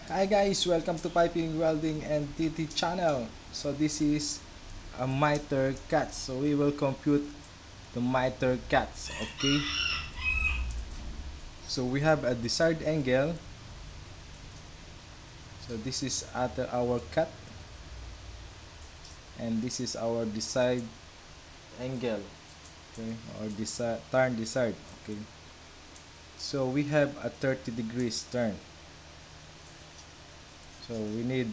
Hi guys, welcome to Piping Welding and TT channel. So this is a miter cut. So we will compute the miter cuts. Okay. So we have a desired angle. So this is at our cut, and this is our desired angle. Okay, or desired. Okay. So we have a 30 degrees turn. So we need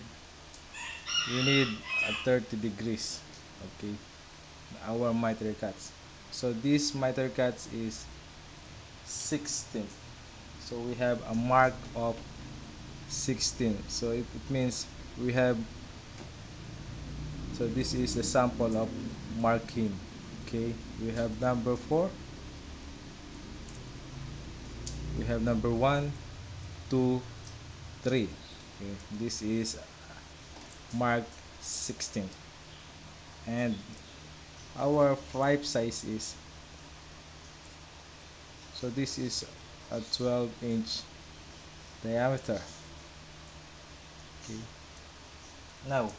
a 30 degrees. Okay, our miter cuts. So this miter cuts is 16. So we have a mark of 16. So it means we have, so this is a sample of marking. Okay, we have number 4, we have number 1, 2, 3. Okay, this is mark 16, and our pipe size is, so this is a 12-inch diameter. Okay, now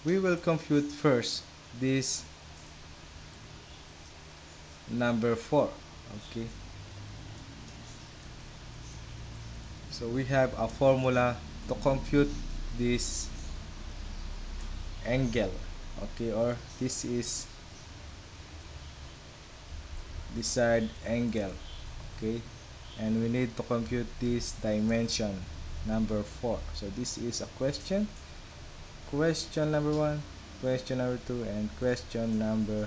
we will compute first this number 4. Okay, so we have a formula to compute this angle. Okay, or this is desired angle. Okay, and we need to compute this dimension number 4. So this is a question number 1, question number 2, and question number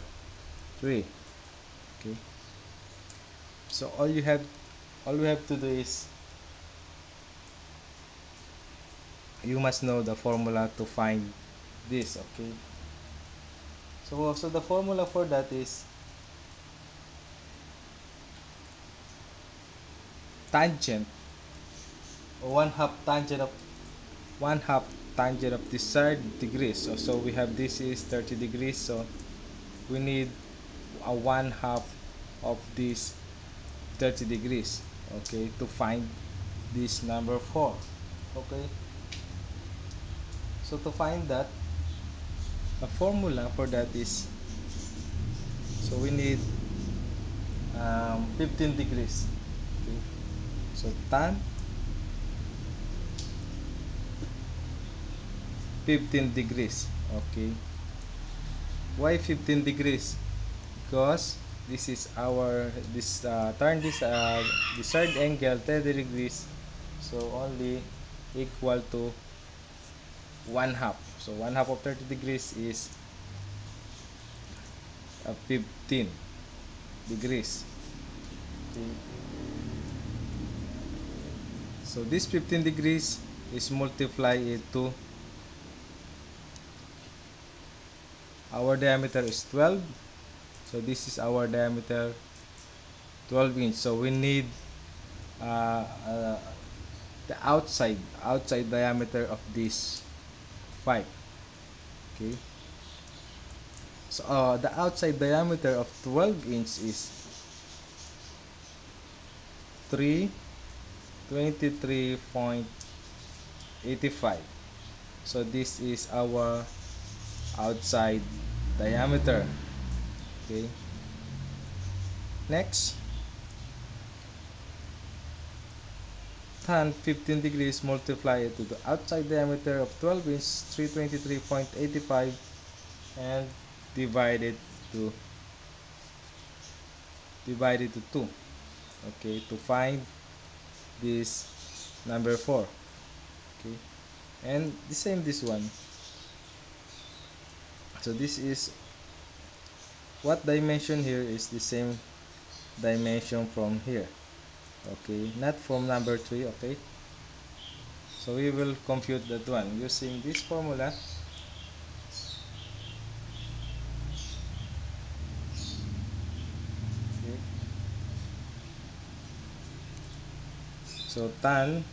3. Okay, so all we have to do is, you must know the formula to find this. Okay, so the formula for that is tangent, or one half tangent of desired degrees. So we have, this is 30 degrees, so we need a one half of this 30 degrees. Okay, to find this number 4. Okay, so to find that, the formula for that is, so we need 15 degrees. Okay, so tan 15 degrees. Okay, why 15 degrees? Because this is our, this turn this desired angle 30 degrees, so only equal to one half. So one half of 30 degrees is 15 degrees. Okay, so this 15 degrees is multiply it to, our diameter is 12, so this is our diameter 12 inch. So we need uh, uh, the outside diameter of this pipe. Okay, so the outside diameter of 12 inch is 323.85. So this is our outside diameter. Okay, next, tan 15 degrees, multiply it to the outside diameter of 12 inch, 323.85, and divide it to 2. Okay, to find this number 4. Okay, and the same this one. So this is, what dimension here is the same dimension from here. Okay, not from number 3. Okay, so we will compute that one using this formula. Okay, so tan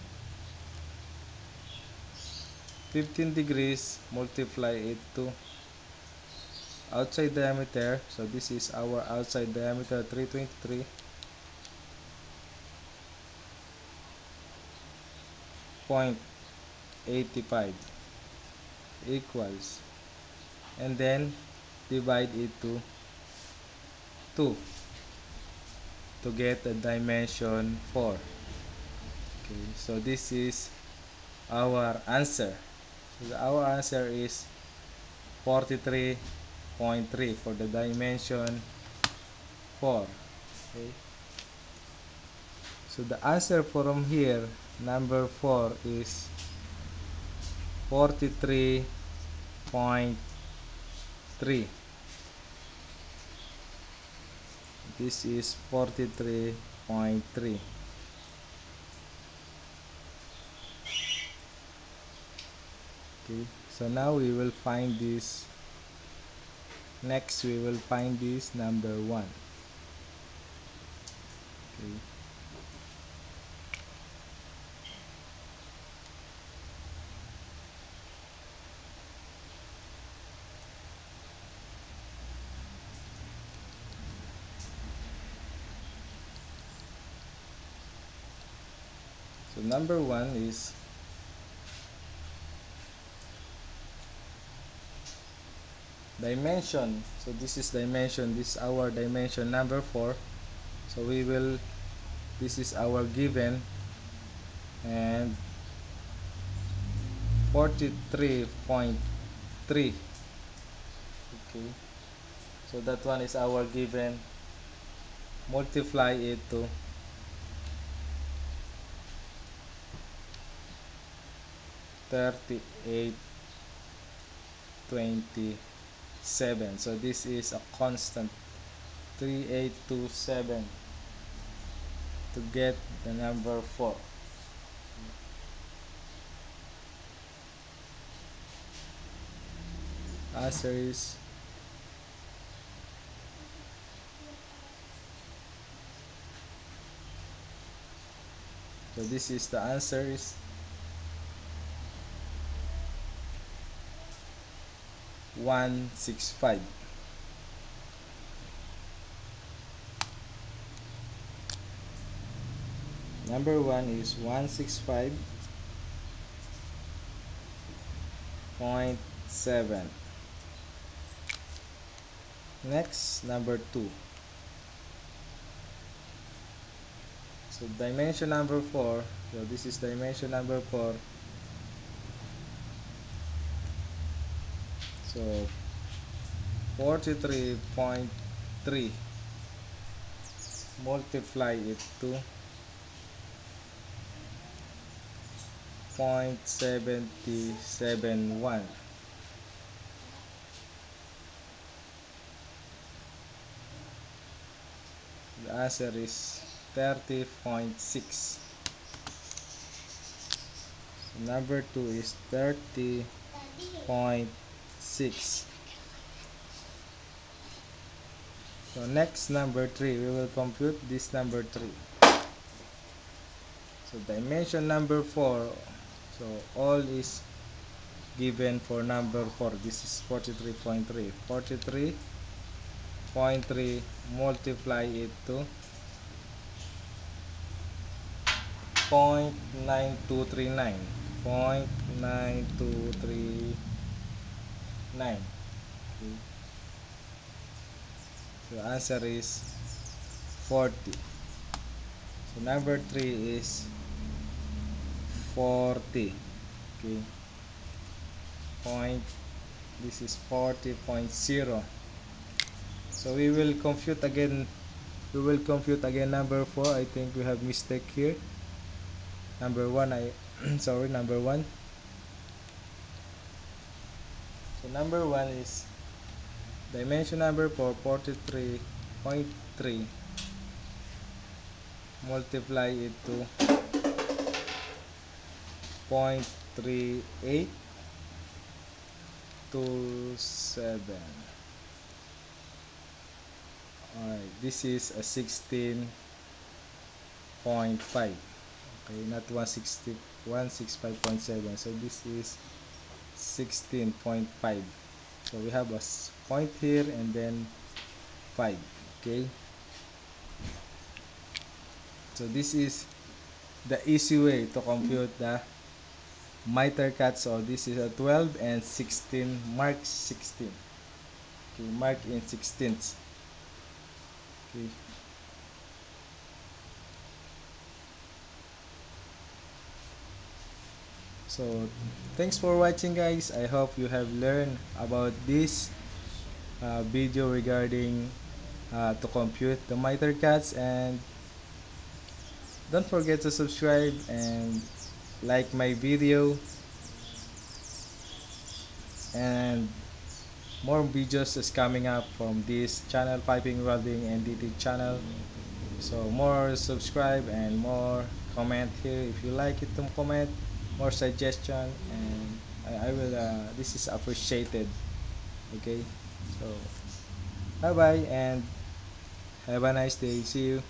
15 degrees, multiply it to outside diameter. So this is our outside diameter, 323, 0.85 equals, and then divide it to 2 to get the dimension 4. Okay, so this is our answer. So our answer is 43.3 for the dimension 4. Okay, so the answer from here, number 4, is 43.3. This is 43.3. Okay, so now we will find this. Next we will find this number 1. Okay, so number 1 is dimension. So this is dimension, this is our dimension number 4. So we will, this is our given, and 43.3. Okay, so that one is our given. Multiply it to 3827. So this is a constant, 3827, to get the number 4. Answer is so this is the answer is 165. Number 1 is 165.7. Next, number 2. So dimension number 4. So this is dimension number 4. So 43.3, multiply it to 0.771. The answer is 30.6. So number 2 is 30.6. So next, number 3, we will compute this number 3. So dimension number 4, so all is given for number 4. This is 43.3. 43.3, multiply it to 0.9239. 0.9239. Okay. So answer is 40. So number 3 is 40. Okay. Point. This is 40.0. So we will compute again. We will compute again number 4. I think we have mistake here. Number 1. Sorry, number 1. So number 1 is dimension number 4, 43.3. Multiply it to 0.3827. Alright, this is a 16.5. Okay, not 165.7. So this is 16.5. So we have a point here and then 5. Okay, so this is the easy way to compute the miter cut. So this is a 12 and 16, mark 16. Okay, mark in 16ths. Okay. So thanks for watching, guys. I hope you have learned about this video regarding to compute the miter cuts, and don't forget to subscribe and like my video, and more videos is coming up from this channel, piping, welding and DT channel. So more subscribe and more comment here if you like it, to comment more suggestion, and I will this is appreciated. Okay, so bye bye and have a nice day. See you.